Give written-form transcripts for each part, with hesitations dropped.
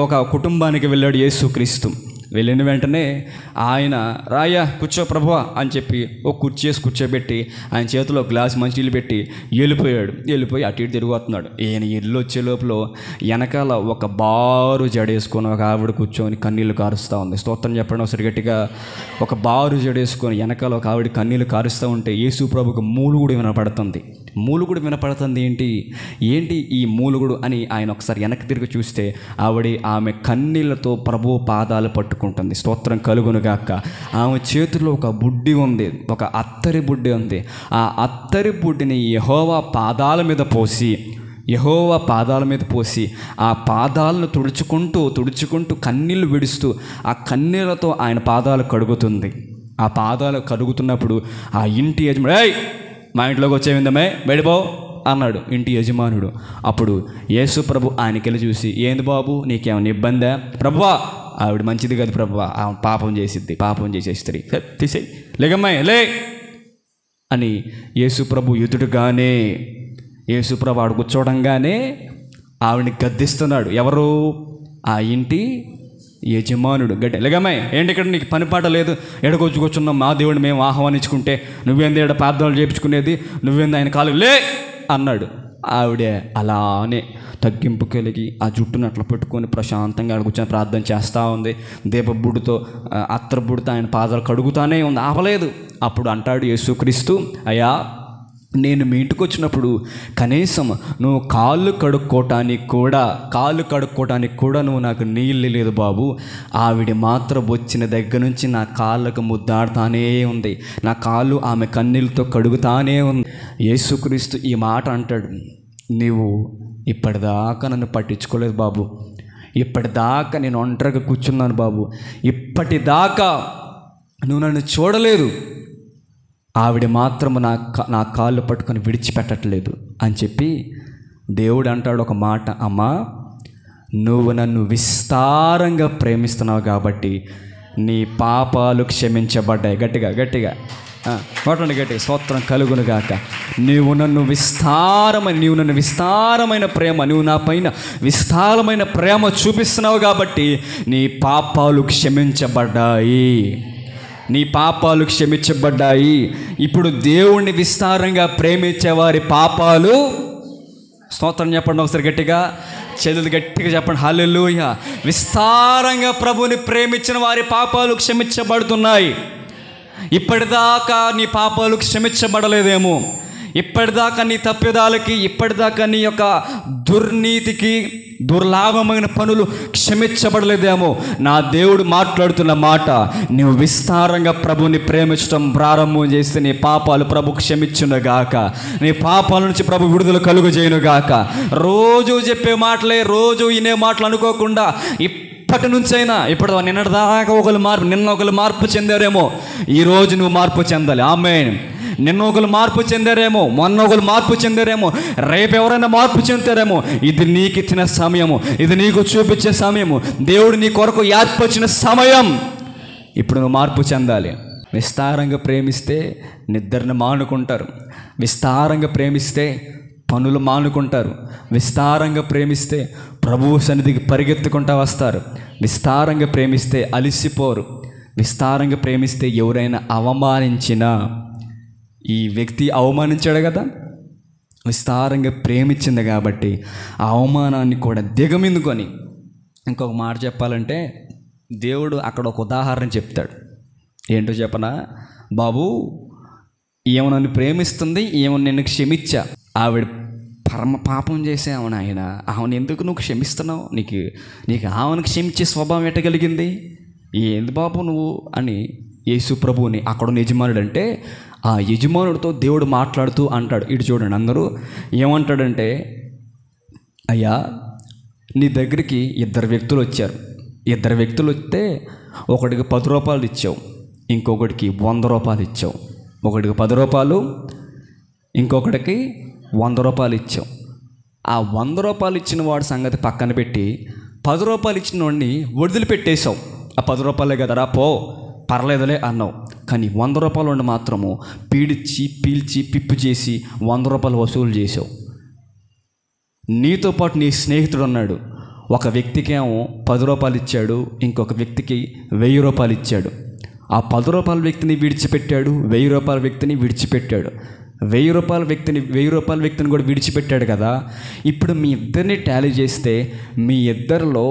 ఒక కుటుంబానికి వెళ్ళాడు యేసుక్రీస్తు. వెళ్ళిన వెంటనే ఆయన రాయ్యా కూర్చో ప్రభువా అని చెప్పి ఒక కుర్చీ వేసి కూర్చోబెట్టి ఆయన చేతిలో గ్లాస్ మంచినీళ్ళు పెట్టి వెళ్ళిపోయి అటు ఇటు తిరుగుతున్నాడు. ఈయన ఇల్లు వచ్చే లోపల వెనకాల ఒక బారు జడేసుకొని ఒక ఆవిడ కూర్చొని కన్నీళ్ళు కారుస్తూ ఉంది. స్తోత్రం చెప్పండి ఒకసారి గట్టిగా. ఒక బారు జడేసుకొని వెనకాల ఒక ఆవిడ కన్నీళ్ళు కారుస్తూ ఉంటే యేసు ప్రభుకు మూలుగుడు వినపడుతుంది. ఏంటి ఈ మూలుగుడు అని ఆయన ఒకసారి వెనక్కి తిరిగి చూస్తే ఆమె కన్నీళ్లతో ప్రభు పాదాలు పట్టుకుంటుంది. స్తోత్రం కలుగునుగాక. ఆమె చేతిలో ఒక బుడ్డి ఉంది, ఒక అత్తరి బుడ్డి ఉంది. ఆ అత్తరి బుడ్డిని యెహోవా పాదాల మీద పోసి ఆ పాదాలను తుడుచుకుంటూ కన్నీళ్లు విడుస్తూ ఆ కన్నీళ్లతో ఆయన పాదాలు కడుగుతుంది. ఆ పాదాలు కడుగుతున్నప్పుడు ఆ ఇంటి యజమాని, ఏయ్ మా ఇంట్లోకి వచ్చేవిందమే బయటపో అన్నాడు ఇంటి యజమానుడు. అప్పుడు యేసు ప్రభు ఆయనకెళ్ళి చూసి, ఏంది బాబు నీకేమైనా ఇబ్బందా? ప్రభువా ఆవిడ మంచిది కాదు ప్రభువా, ఆమె పాపం చేసేస్తుంది, తీసేయి లేకమ్మాయి లే అని యేసు ప్రభు ఎదురుగానే యేసు ప్రభు ఆడు కూర్చోవడంగానే ఆవిడని గద్దిస్తున్నాడు. ఎవరు? ఆ ఇంటి యజమానుడు. గడ్డ లేకమ్మాయి, ఏంటి ఇక్కడ నీకు పని పాట లేదు, ఎడకొచ్చి కూర్చున్నాం, మా దేవుడిని మేము ఆహ్వానించుకుంటే నువ్వేంది ఎడ ప్రార్థనలు చేయించుకునేది, నువ్వేంది ఆయన కాలు లే అన్నాడు. ఆవిడ అలానే తగ్గింపు కలిగి ఆ జుట్టును అట్లా పెట్టుకొని ప్రశాంతంగా కూర్చొని ప్రార్థన చేస్తూ ఉంది. దీపబుడితో అత్తరబుడితో ఆయన పాదాలు కడుగుతానే ఉంది, ఆపలేదు. అప్పుడు అంటాడు యేసుక్రీస్తు, అయ్యా నేను మీ ఇంటికి వచ్చినప్పుడు కనీసం నువ్వు కాళ్ళు కడుక్కోవటానికి కూడా నువ్వు నాకు నీళ్ళు లేదు బాబు. ఆవిడ మాత్రం వచ్చిన దగ్గర నుంచి నా కాళ్ళకు ముద్దాడుతానే ఉంది, నా కాళ్ళు ఆమె కన్నీళ్ళతో కడుగుతానే ఉంది. యేసుక్రీస్తు ఈ మాట అంటాడు, నీవు ఇప్పటిదాకా నన్ను పట్టించుకోలేదు బాబు, ఇప్పటిదాకా నేను ఒంటరిగా కూర్చున్నాను బాబు, ఇప్పటిదాకా నువ్వు నన్ను చూడలేదు, ఆవిడ మాత్రం నా కాళ్ళు పట్టుకొని విడిచిపెట్టట్లేదు అని చెప్పి దేవుడు అంటాడు ఒక మాట, అమ్మా నువ్వు నన్ను విస్తారంగా ప్రేమిస్తున్నావు కాబట్టి నీ పాపాలు క్షమించబడ్డాయి. గట్టిగా కొట్టండి గట్టిగా. స్తోత్రం కలుగునుగాక. నీవు నన్ను విస్తారమైన ప్రేమ, నువ్వు నా పైన విస్తారమైన ప్రేమ చూపిస్తున్నావు కాబట్టి నీ పాపాలు క్షమించబడ్డాయి. ఇప్పుడు దేవుణ్ణి విస్తారంగా ప్రేమించే వారి పాపాలు, స్తోత్రం చెప్పండి ఒకసారి గట్టిగా, చేతులు గట్టిగా చెప్పండి హల్లెలూయా. విస్తారంగా ప్రభుని ప్రేమించిన వారి పాపాలు క్షమించబడుతున్నాయి. ఇప్పటిదాకా నీ పాపాలు క్షమించబడలేదేమో, ఇప్పటిదాకా నీ తప్పిదాలకి, ఇప్పటిదాకా నీ యొక్క దుర్నీతికి, దుర్లాభమైన పనులు క్షమించబడలేదేమో. నా దేవుడు మాట్లాడుతున్న మాట, నువ్వు విస్తారంగా ప్రభుని ప్రేమించడం ప్రారంభం చేస్తే నీ పాపాలు ప్రభు క్షమించునుగాక, నీ పాపాల నుంచి ప్రభు విడుదల కలుగజేయునుగాక. రోజు చెప్పే మాటలే, రోజు వినే మాటలు అనుకోకుండా ఇప్పటి నుంచైనా, ఇప్పుడు నిన్నటిదాకా నిన్న ఒకరు మార్పు చెందారేమో, ఈరోజు నువ్వు మార్పు చెందాలి. ఆమేన్. నిన్న ఒకరు మార్పు చెందారేమో, మొన్న ఒకరు మార్పు చెందారేమో, రేపు ఎవరైనా మార్పు చెందారేమో. ఇది నీకు ఇచ్చిన సమయము, ఇది నీకు చూపించే సమయము, దేవుడు నీ కొరకు ఏర్పరిచిన సమయం. ఇప్పుడు నువ్వు మార్పు చెందాలి. విస్తారంగా ప్రేమిస్తే నిద్రను మానుకుంటారు, విస్తారంగా ప్రేమిస్తే పనులు మానుకుంటారు, విస్తారంగా ప్రేమిస్తే ప్రభువు సన్నిధికి పరిగెత్తుకుంటూ వస్తారు, విస్తారంగా ప్రేమిస్తే అలిసిపోరు, విస్తారంగా ప్రేమిస్తే ఎవరైనా అవమానించినా, ఈ వ్యక్తి అవమానించాడు కదా, విస్తారంగా ప్రేమించింది కాబట్టి ఆ అవమానాన్ని కూడా దిగమిందుకొని, ఇంకొక మాట చెప్పాలంటే దేవుడు అక్కడ ఒక ఉదాహరణ చెప్తాడు. ఏంటో చెప్పనా, బాబు ఏమో నన్ను ప్రేమిస్తుంది, ఏమో నిన్ను క్షమించా, ఆవిడ పరమ పాపం చేసావు ఆయన, ఆమెను ఎందుకు నువ్వు క్షమిస్తున్నావు, నీకు ఆమెను క్షమించే స్వభావం ఎట్టగలిగింది, ఏంది బాబు నువ్వు అని యేసు ప్రభువుని అక్కడ యజమానుడు అంటే ఆ యజమానుడితో దేవుడు మాట్లాడుతూ అంటాడు. ఇటు చూడండి అందరూ ఏమంటాడంటే, అయ్యా నీ దగ్గరికి ఇద్దరు వ్యక్తులు వస్తే ఒకడికి 10 రూపాయలు ఇచ్చావు, ఇంకొకటికి 100 రూపాయలు ఇచ్చావు. ఒకటికి 10 రూపాయలు, ఇంకొకటికి 100 రూపాయలు ఇచ్చావు. ఆ 100 రూపాయలు ఇచ్చిన వాడి సంగతి పక్కన పెట్టి 10 రూపాయలు ఇచ్చిన వాడిని వదిలిపెట్టేశావు. ఆ 10 రూపాయలే కదరా పో పర్లేదులే అన్నావు. కానీ 100 రూపాయలు ఉండి మాత్రము పీల్చి పిప్పు చేసి 100 రూపాయలు వసూలు చేసావు. నీతో పాటు నీ స్నేహితుడు ఉన్నాడు, ఒక వ్యక్తికి ఏమో 10 రూపాయలు ఇచ్చాడు, ఇంకొక వ్యక్తికి 1000 రూపాయలు ఇచ్చాడు. ఆ 10 రూపాయల వ్యక్తిని విడిచిపెట్టాడు, 1000 రూపాయల వ్యక్తిని విడిచిపెట్టాడు. 1000 రూపాయల వ్యక్తిని కూడా విడిచిపెట్టాడు కదా. ఇప్పుడు మీ ఇద్దరిని టాలీ చేస్తే మీ ఇద్దరిలో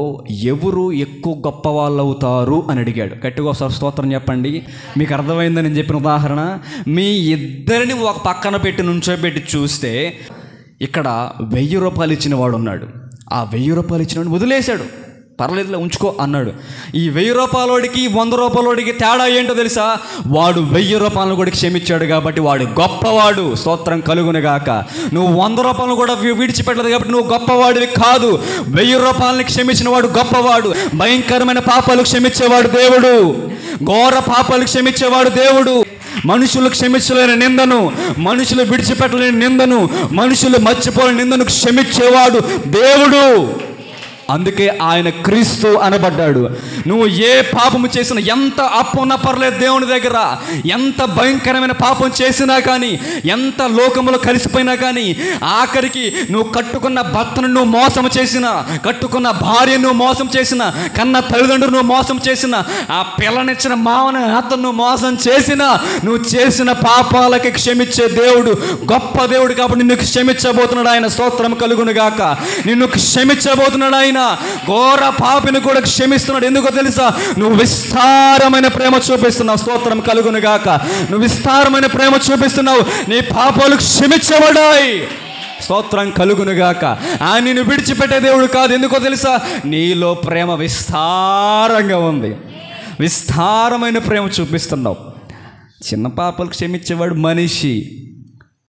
ఎవరు ఎక్కువ గొప్ప వాళ్ళు అవుతారు అని అడిగాడు. గట్టిగా ఒకసారి స్తోత్రం చెప్పండి. మీకు అర్థమైందని నేను చెప్పిన ఉదాహరణ. మీ ఇద్దరిని ఒక పక్కన పెట్టి నుంచోబెట్టి చూస్తే ఇక్కడ 1000 రూపాయలు ఇచ్చిన వాడు ఉన్నాడు. ఆ 1000 రూపాయలు ఇచ్చినవాడు వదిలేశాడు. పర్లేదులే ఉంచుకో అన్నాడు. ఈ 1000 రూపాయలోడికి 100 రూపాయలోడికి తేడా ఏంటో తెలుసా? వాడు 1000 రూపాయలను కూడా క్షమించాడు కాబట్టి వాడు గొప్పవాడు. స్తోత్రం కలుగునుగాక. నువ్వు 100 రూపాయలను కూడా విడిచిపెట్టలేదు కాబట్టి నువ్వు గొప్పవాడివి కాదు. 1000 రూపాయలని క్షమించిన వాడు గొప్పవాడు. భయంకరమైన పాపాలు క్షమించేవాడు దేవుడు. ఘోర పాపాలు క్షమించేవాడు దేవుడు. మనుషులు క్షమించలేని నిందను, మనుషులు విడిచిపెట్టలేని నిందను, మనుషులు మర్చిపోలేని నిందను క్షమించేవాడు దేవుడు. అందుకే ఆయన క్రీస్తు అనబడ్డాడు. నువ్వు ఏ పాపము చేసినా, ఎంత అప్పున్నా పర్లేదు దేవుని దగ్గర, ఎంత భయంకరమైన పాపం చేసినా కానీ, ఎంత లోకములో కలిసిపోయినా కానీ, ఆఖరికి నువ్వు కట్టుకున్న భర్తను నువ్వు మోసం చేసినా, కట్టుకున్న భార్యను నువ్వు మోసం చేసినా, కన్న తల్లిదండ్రులు నువ్వు మోసం చేసినా, ఆ పిల్లనిచ్చిన మావని అతను నువ్వు మోసం చేసినా, నువ్వు చేసిన పాపాలకి క్షమించే దేవుడు గొప్ప దేవుడు. కాబట్టి నిన్ను క్షమించబోతున్నాడు ఆయన. స్తోత్రం కలుగును గాక. నిన్ను క్షమించబోతున్నాడు ఆయన. ఘోర పాపిని కూడా క్షమిస్తున్నాడు. ఎందుకో తెలుసా? నువ్వు విస్తారమైన ప్రేమ చూపిస్తున్నావు. స్తోత్రం కలుగును గాక. నువ్వు విస్తారమైన ప్రేమ చూపిస్తున్నావు. నీ పాపాలు క్షమించబడ్డాయి. స్తోత్రం కలుగును గాక. ఆయన నిన్ను విడిచిపెట్టే దేవుడు కాదు. ఎందుకో తెలుసా? నీలో ప్రేమ విస్తారంగా ఉంది. విస్తారమైన ప్రేమ చూపిస్తున్నావు. చిన్న పాపాలు క్షమించేవాడు మనిషి,